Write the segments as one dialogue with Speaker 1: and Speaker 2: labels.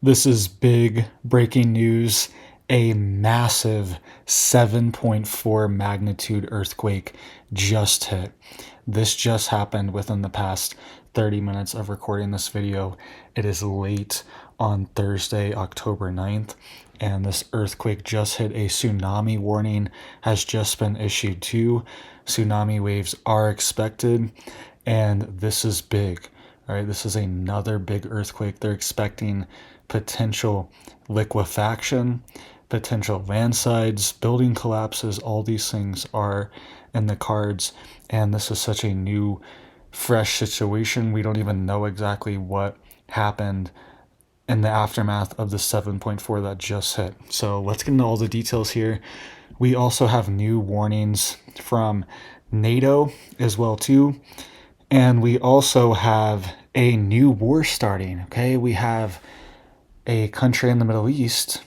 Speaker 1: This is big breaking news. A massive 7.4 magnitude earthquake just hit. This just happened within the past 30 minutes of recording this video. It is late on Thursday, October 9th, and this earthquake just hit. A tsunami warning has just been issued too. Tsunami waves are expected, and this is big. All right, this is another big earthquake. They're expecting potential liquefaction, potential landslides, building collapses. All these things are in the cards, and this is such a new, fresh situation. We don't even know exactly what happened in the aftermath of the 7.4 that just hit. So let's get into all the details here. We also have new warnings from Nato as well too. And we also have a new war starting. Okay, we have a country in the Middle East,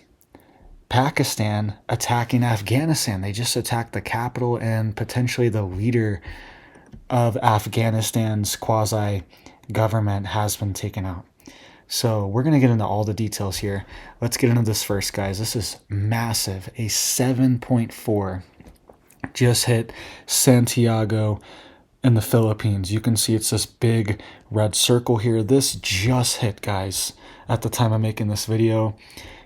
Speaker 1: Pakistan, attacking Afghanistan. They just attacked the capital, and potentially the leader of Afghanistan's quasi government has been taken out. So we're going to get into all the details here. Let's get into this first, guys. This is massive. A 7.4 just hit Santiago in the Philippines. You can see it's this big red circle here. This just hit, guys, at the time of making this video.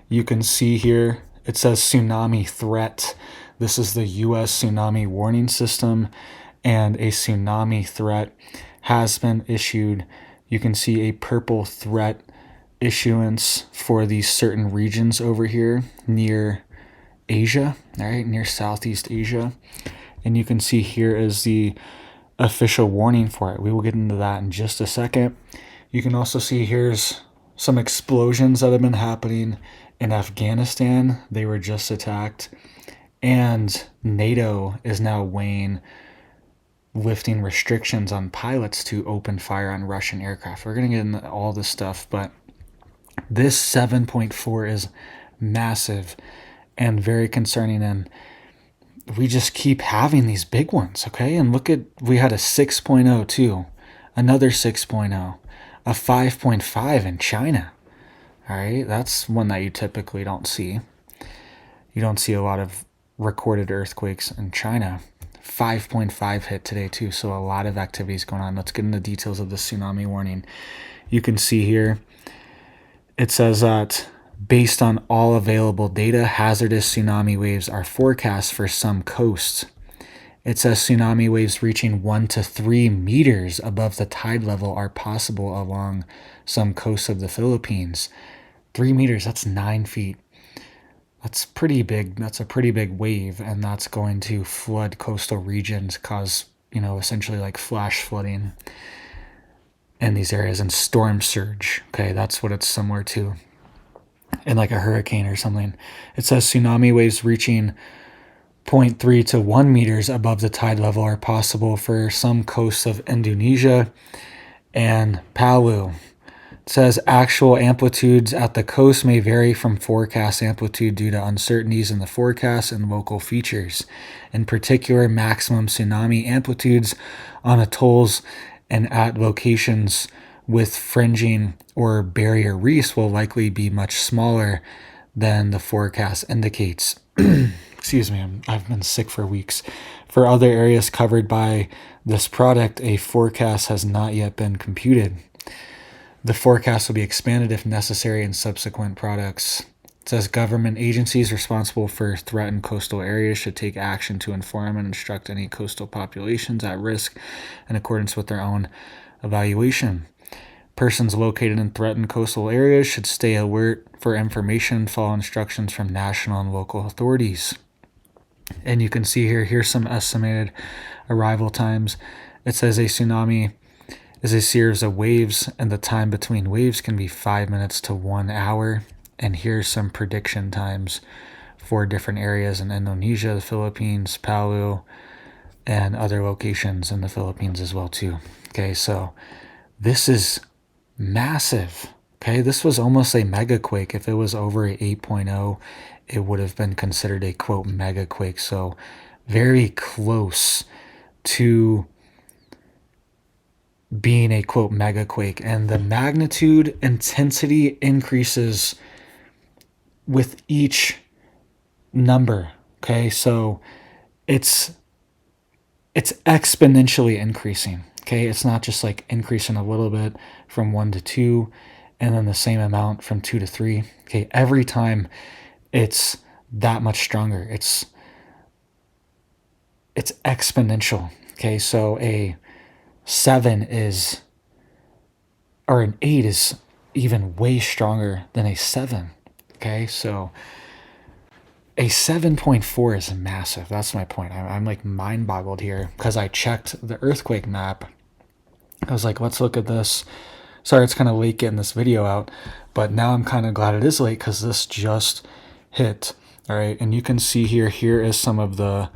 Speaker 1: You can see here it says tsunami threat. This is the US tsunami warning system, and a tsunami threat has been issued. You can see a purple threat issuance for these certain regions over here near Asia, all right, near Southeast Asia. And you can see here is the official warning for it. We will get into that in just a second. You can also see here's some explosions that have been happening in Afghanistan. They were just attacked, and NATO is now lifting restrictions on pilots to open fire on Russian aircraft. We're going to get into all this stuff, but this 7.4 is massive and very concerning, and we just keep having these big ones, okay? And look at, we had a 6.0 too, another 6.0, a 5.5 in China, all right? That's one that you typically don't see. You don't see a lot of recorded earthquakes in China. 5.5 hit today too, so a lot of activities going on. Let's get into the details of the tsunami warning. You can see here, it says that based on all available data, hazardous tsunami waves are forecast for some coasts. It says tsunami waves reaching 1 to 3 meters above the tide level are possible along some coasts of the Philippines. 3 meters, that's 9 feet. That's pretty big. That's a pretty big wave, and that's going to flood coastal regions, cause, essentially like flash flooding in these areas, and storm surge. Okay, that's what it's similar to in like a hurricane or something. It says tsunami waves reaching 0.3 to 1 meters above the tide level are possible for some coasts of Indonesia and Palau. It says actual amplitudes at the coast may vary from forecast amplitude due to uncertainties in the forecast and local features. In particular, maximum tsunami amplitudes on atolls and at locations with fringing or barrier reefs will likely be much smaller than the forecast indicates. Excuse me, I've been sick for weeks. For other areas covered by this product, a forecast has not yet been computed. The forecast will be expanded if necessary in subsequent products. It says government agencies responsible for threatened coastal areas should take action to inform and instruct any coastal populations at risk in accordance with their own evaluation. Persons located in threatened coastal areas should stay alert for information, follow instructions from national and local authorities. And you can see here's some estimated arrival times. It says a tsunami is a series of waves, and the time between waves can be 5 minutes to 1 hour. And here's some prediction times for different areas in Indonesia, the Philippines, Palau, and other locations in the Philippines as well too. Okay, so this is massive. Okay, this was almost a mega quake. If it was over a 8.0, it would have been considered a quote mega quake. So very close to being a quote mega quake, and the magnitude intensity increases with each number. Okay, so it's exponentially increasing. Okay, it's not just like increasing a little bit from 1 to 2 and then the same amount from 2 to 3. Okay, every time it's that much stronger. It's exponential. Okay, so a 7 is, or an 8 is even way stronger than a 7. Okay, so a 7.4 is massive. That's my point. I'm like mind boggled here because I checked the earthquake map. I was like, let's look at this. Sorry, it's kind of late getting this video out, but now I'm kind of glad it is late because this just hit. All right, and you can see here is some of the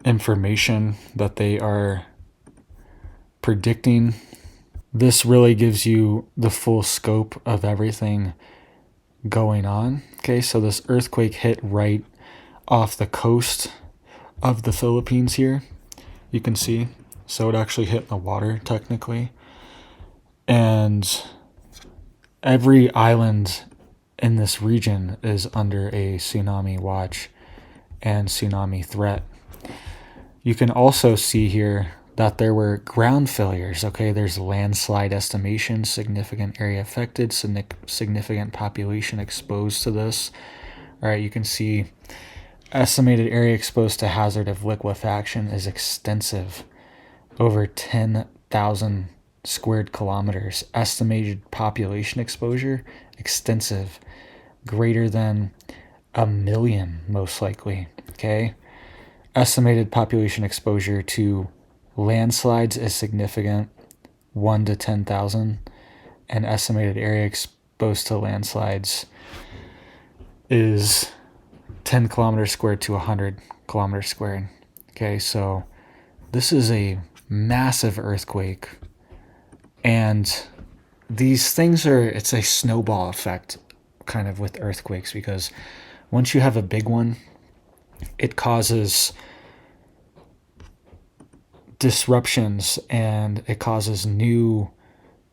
Speaker 1: information that they are predicting. This really gives you the full scope of everything going on. Okay, so this earthquake hit right off the coast of the Philippines here. You can see. So it actually hit the water technically. And every island in this region is under a tsunami watch and tsunami threat. You can also see here that there were ground failures. Okay, there's landslide estimation, significant area affected, significant population exposed to this. All right, you can see estimated area exposed to hazard of liquefaction is extensive, over 10,000 squared kilometers. Estimated population exposure, extensive, greater than 1 million, most likely. Okay, estimated population exposure to landslides is significant, 1 to 10,000, and estimated area exposed to landslides is 10 kilometers squared to 100 kilometers squared. Okay, so this is a massive earthquake, and these things it's a snowball effect kind of with earthquakes, because once you have a big one, it causes disruptions and it causes new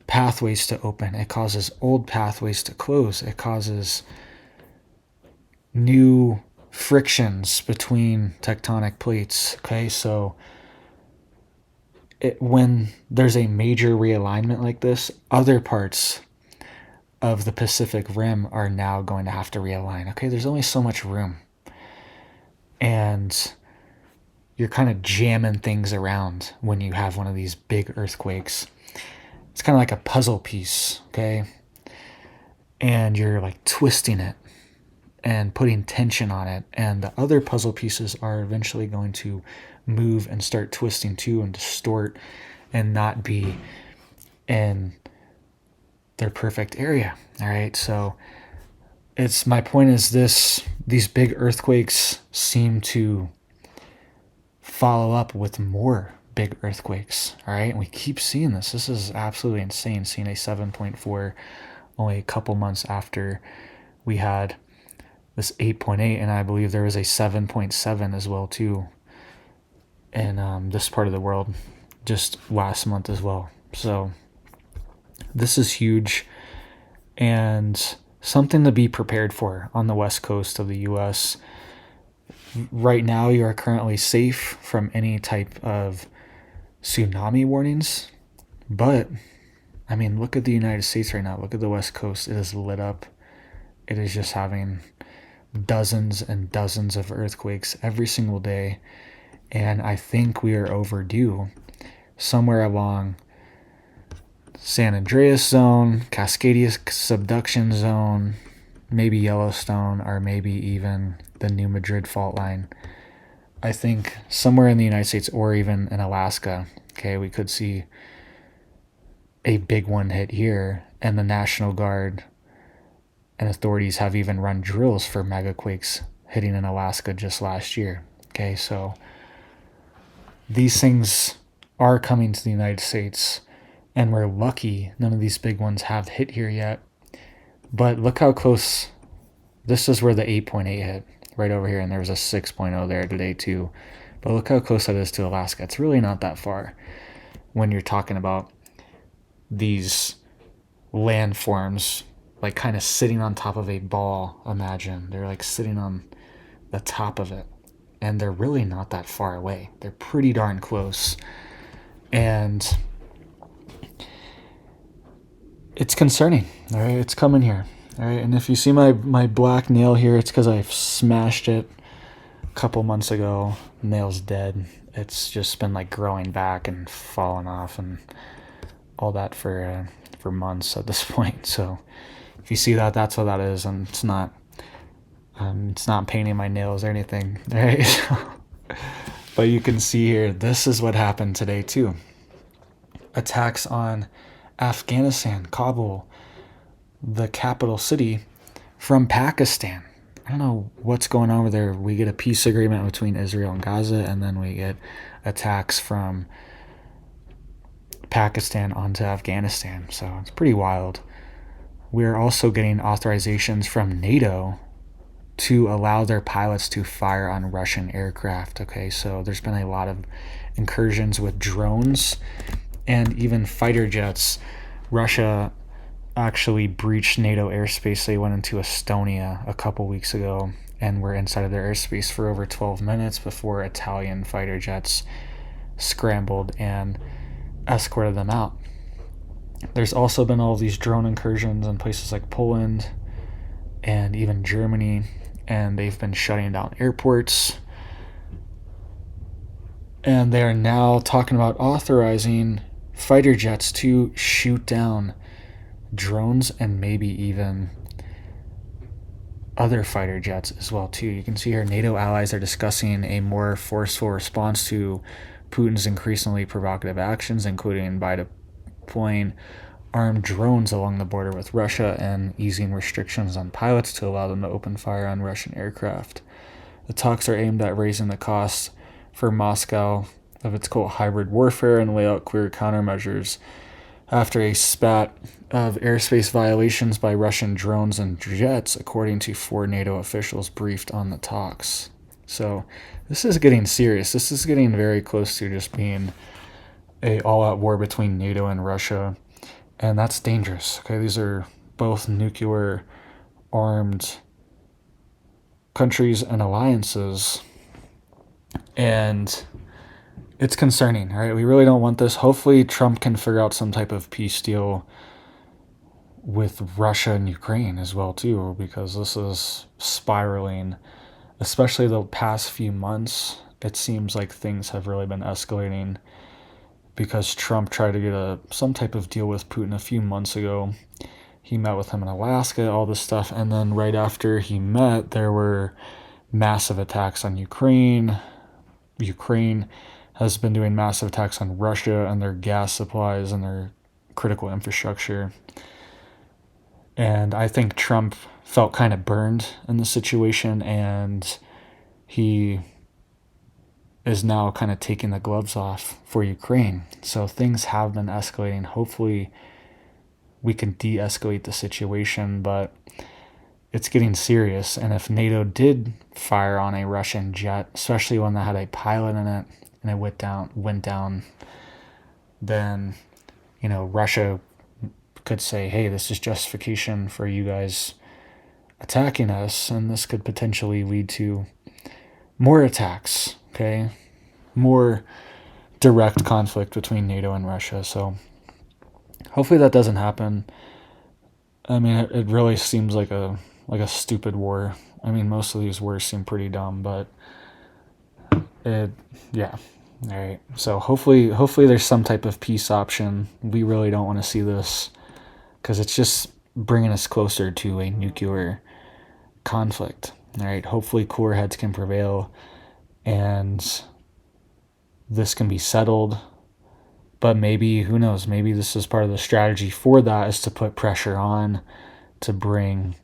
Speaker 1: pathways to open. It causes old pathways to close. It causes new frictions between tectonic plates. Okay, so when there's a major realignment like this, other parts of the Pacific Rim are now going to have to realign. Okay, there's only so much room, and you're kind of jamming things around when you have one of these big earthquakes. It's kind of like a puzzle piece, okay? And you're like twisting it and putting tension on it, and the other puzzle pieces are eventually going to move and start twisting too and distort and not be in their perfect area. All right, so my point is these big earthquakes seem to follow up with more big earthquakes. All right, and we keep seeing this. This is absolutely insane, seeing a 7.4 only a couple months after we had this 8.8, and I believe there was a 7.7 as well too in this part of the world just last month as well. So this is huge and something to be prepared for on the west coast of the US. Right now, you are currently safe from any type of tsunami warnings, but I mean, look at the United States right now. Look at the west coast. It is lit up. It is just having dozens and dozens of earthquakes every single day, and I think we are overdue somewhere along San Andreas zone, Cascadia subduction zone, maybe Yellowstone, or maybe even the New Madrid fault line. I think somewhere in the United States or even in Alaska, okay, we could see a big one hit here, and the National Guard and authorities have even run drills for megaquakes hitting in Alaska just last year. Okay, so these things are coming to the United States, and we're lucky none of these big ones have hit here yet. But look how close. This is where the 8.8 hit, right over here, and there was a 6.0 there today too. But look how close that is to Alaska. It's really not that far when you're talking about these landforms, like kind of sitting on top of a ball. Imagine they're like sitting on the top of it, and they're really not that far away. They're pretty darn close, and it's concerning. All right, it's coming here. All right, and if you see my black nail here, it's because I smashed it a couple months ago. Nail's dead. It's just been like growing back and falling off and all that for months at this point. So if you see that, that's what that is, and it's not painting my nails or anything, right? But you can see here, this is what happened today too. Attacks on Afghanistan, Kabul, the capital city, from Pakistan. I don't know what's going on over there. We get a peace agreement between Israel and Gaza, and then we get attacks from Pakistan onto Afghanistan. So it's pretty wild. We're also getting authorizations from Nato to allow their pilots to fire on Russian aircraft. Okay, so there's been a lot of incursions with drones and even fighter jets. Russia actually breached NATO airspace. They went into Estonia a couple weeks ago and were inside of their airspace for over 12 minutes before Italian fighter jets scrambled and escorted them out. There's also been all these drone incursions in places like Poland and even Germany, and they've been shutting down airports. And they are now talking about authorizing fighter jets to shoot down drones and maybe even other fighter jets as well too. You can see here NATO allies are discussing a more forceful response to Putin's increasingly provocative actions, including by deploying armed drones along the border with Russia and easing restrictions on pilots to allow them to open fire on Russian aircraft. The talks are aimed at raising the costs for Moscow of its quote hybrid warfare and lay out clear countermeasures after a spat of airspace violations by Russian drones and jets, according to 4 NATO officials briefed on the talks. So this is getting serious. This is getting very close to just being a all-out war between NATO and Russia, and that's dangerous. Okay, these are both nuclear armed countries and alliances, and it's concerning, right? We really don't want this. Hopefully Trump can figure out some type of peace deal with Russia and Ukraine as well too, because this is spiraling, especially the past few months. It seems like things have really been escalating because Trump tried to get some type of deal with Putin a few months ago. He met with him in Alaska, all this stuff, and then right after he met, there were massive attacks on Ukraine. Ukraine has been doing massive attacks on Russia and their gas supplies and their critical infrastructure. And I think Trump felt kind of burned in the situation, and he is now kind of taking the gloves off for Ukraine. So things have been escalating. Hopefully we can de-escalate the situation, but it's getting serious. And if NATO did fire on a Russian jet, especially one that had a pilot in it, and it went down, then, Russia could say, hey, this is justification for you guys attacking us, and this could potentially lead to more attacks, okay? More direct conflict between NATO and Russia. So hopefully that doesn't happen. I mean, it really seems like a stupid war. I mean, most of these wars seem pretty dumb, but yeah. All right. So hopefully there's some type of peace option. We really don't want to see this because it's just bringing us closer to a nuclear conflict. All right. Hopefully cooler heads can prevail and this can be settled. But maybe, who knows, maybe this is part of the strategy for that, is to put pressure on to bring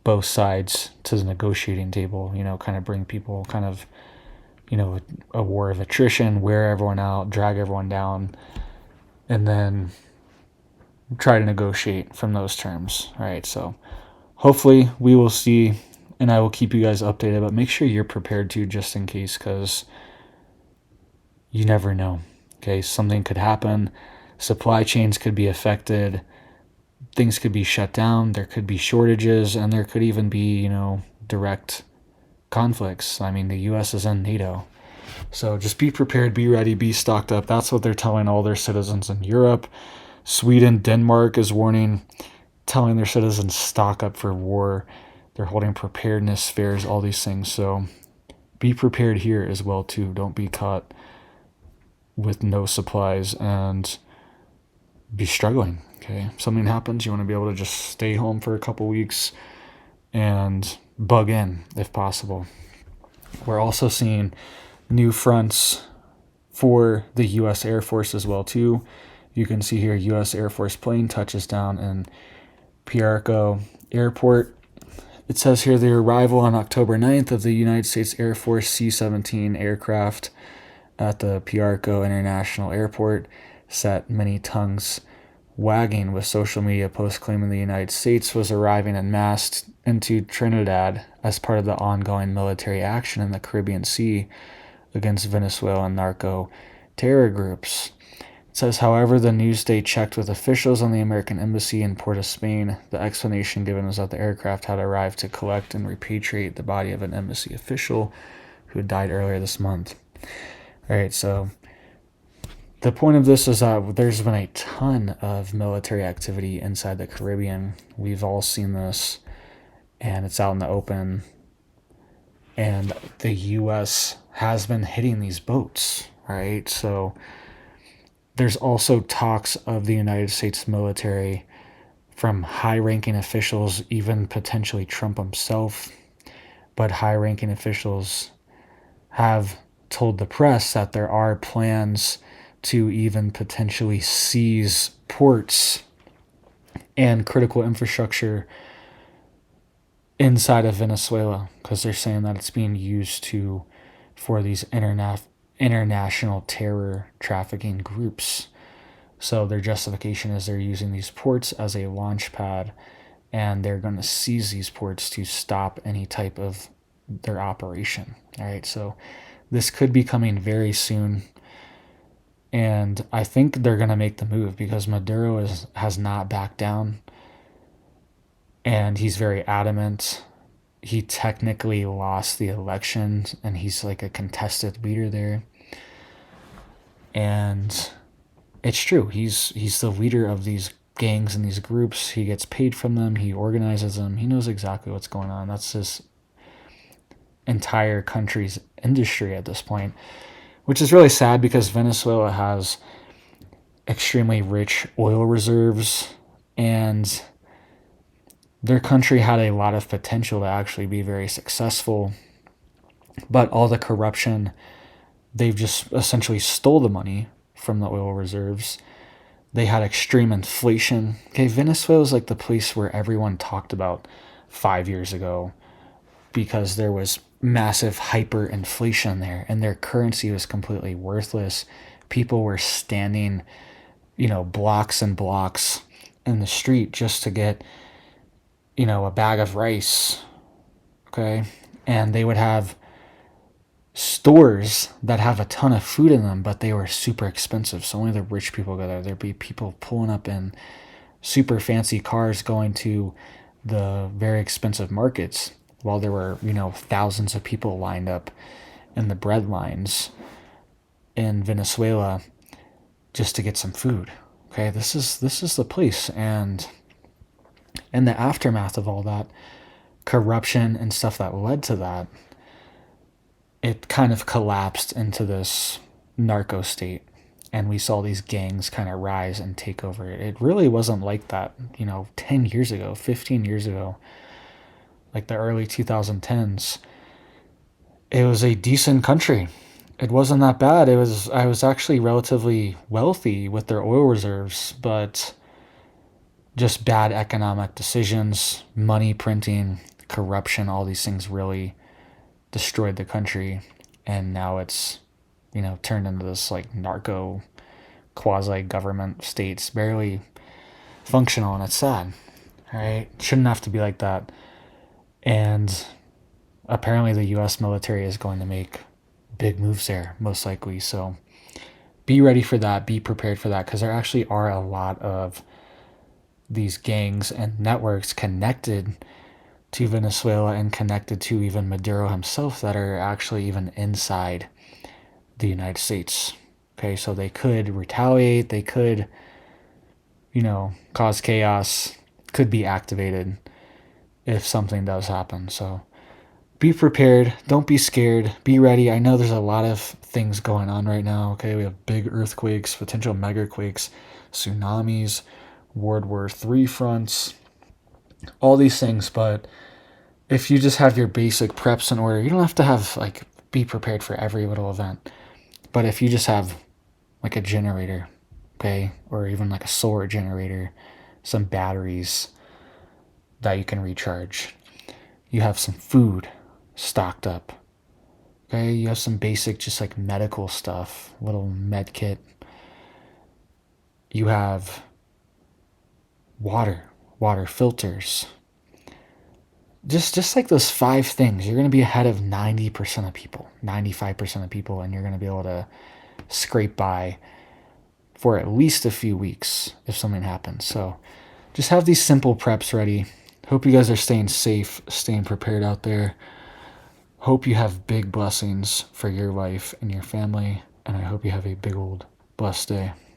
Speaker 1: both sides to the negotiating table, kind of bring people kind of, a war of attrition, wear everyone out, drag everyone down, and then try to negotiate from those terms. All right, so hopefully we will see, and I will keep you guys updated, but make sure you're prepared to, just in case, because you never know. Okay, something could happen. supply chains could be affected, things could be shut down, there could be shortages, and there could even be, direct conflicts. I mean, the US is in NATO. So just be prepared, be ready, be stocked up. That's what they're telling all their citizens in Europe. Sweden, Denmark is telling their citizens stock up for war. They're holding preparedness fairs, all these things. So be prepared here as well too. Don't be caught with no supplies and be struggling. Okay, if something happens, you want to be able to just stay home for a couple weeks and bug in if possible. We're also seeing new fronts for the U.S. Air Force as well too. You can see here U.S. Air Force plane touches down in Piarco Airport. It says here the arrival on October 9th of the United States Air Force C-17 aircraft at the Piarco International Airport set many tongues wagging, with social media posts claiming the United States was arriving en masse into Trinidad as part of the ongoing military action in the Caribbean Sea against Venezuelan narco terror groups. It says, however, the Newsday checked with officials on the American Embassy in Port of Spain. The explanation given was that the aircraft had arrived to collect and repatriate the body of an embassy official who had died earlier this month. All right, so the point of this is that there's been a ton of military activity inside the Caribbean. We've all seen this, and it's out in the open. And the U.S. has been hitting these boats, right? So there's also talks of the United States military from high-ranking officials, even potentially Trump himself. But high-ranking officials have told the press that there are plans to even potentially seize ports and critical infrastructure inside of Venezuela, because they're saying that it's being used for these international terror trafficking groups. So their justification is they're using these ports as a launch pad, and they're going to seize these ports to stop any type of their operation. All right, so this could be coming very soon. And I think they're going to make the move because Maduro has not backed down. And he's very adamant. He technically lost the election, and he's like a contested leader there. And it's true. He's the leader of these gangs and these groups. He gets paid from them. He organizes them. He knows exactly what's going on. That's his entire country's industry at this point, which is really sad because Venezuela has extremely rich oil reserves, and their country had a lot of potential to actually be very successful. But all the corruption, they've just essentially stole the money from the oil reserves. They had extreme inflation. Okay, Venezuela is like the place where everyone talked about 5 years ago because there was massive hyperinflation there, and their currency was completely worthless. People were standing, blocks and blocks in the street just to get, a bag of rice. Okay, and they would have stores that have a ton of food in them, but they were super expensive. So only the rich people go there. There'd be people pulling up in super fancy cars going to the very expensive markets, while there were, thousands of people lined up in the bread lines in Venezuela just to get some food. Okay, this is the place. And in the aftermath of all that corruption and stuff that led to that, it kind of collapsed into this narco state, and we saw these gangs kind of rise and take over it. It really wasn't like that, 10 years ago, 15 years ago, like the early 2010s. It was a decent country. It wasn't that bad. I was actually relatively wealthy with their oil reserves, but just bad economic decisions, money printing, corruption, all these things really destroyed the country. And now it's, turned into this like narco quasi-government states, barely functional, and it's sad. All right, shouldn't have to be like that. And apparently the U.S. military is going to make big moves there, most likely. So be ready for that, be prepared for that, because there actually are a lot of these gangs and networks connected to Venezuela and connected to even Maduro himself that are actually even inside the United States. Okay, so they could retaliate, they could, cause chaos, could be activated if something does happen. So be prepared, don't be scared, be ready. I know there's a lot of things going on right now. Okay, we have big earthquakes, potential megaquakes, tsunamis, World War III fronts, all these things. But if you just have your basic preps in order, you don't have to have be prepared for every little event. But if you just have like a generator, okay, or even like a solar generator, some batteries that you can recharge, you have some food stocked up, okay, you have some basic just like medical stuff, little med kit, you have water filters, just like those 5 things, you're going to be ahead of 90% of people, 95% of people, and you're going to be able to scrape by for at least a few weeks if something happens. So just have these simple preps ready. Hope you guys are staying safe, staying prepared out there. Hope you have big blessings for your life and your family, and I hope you have a big old blessed day.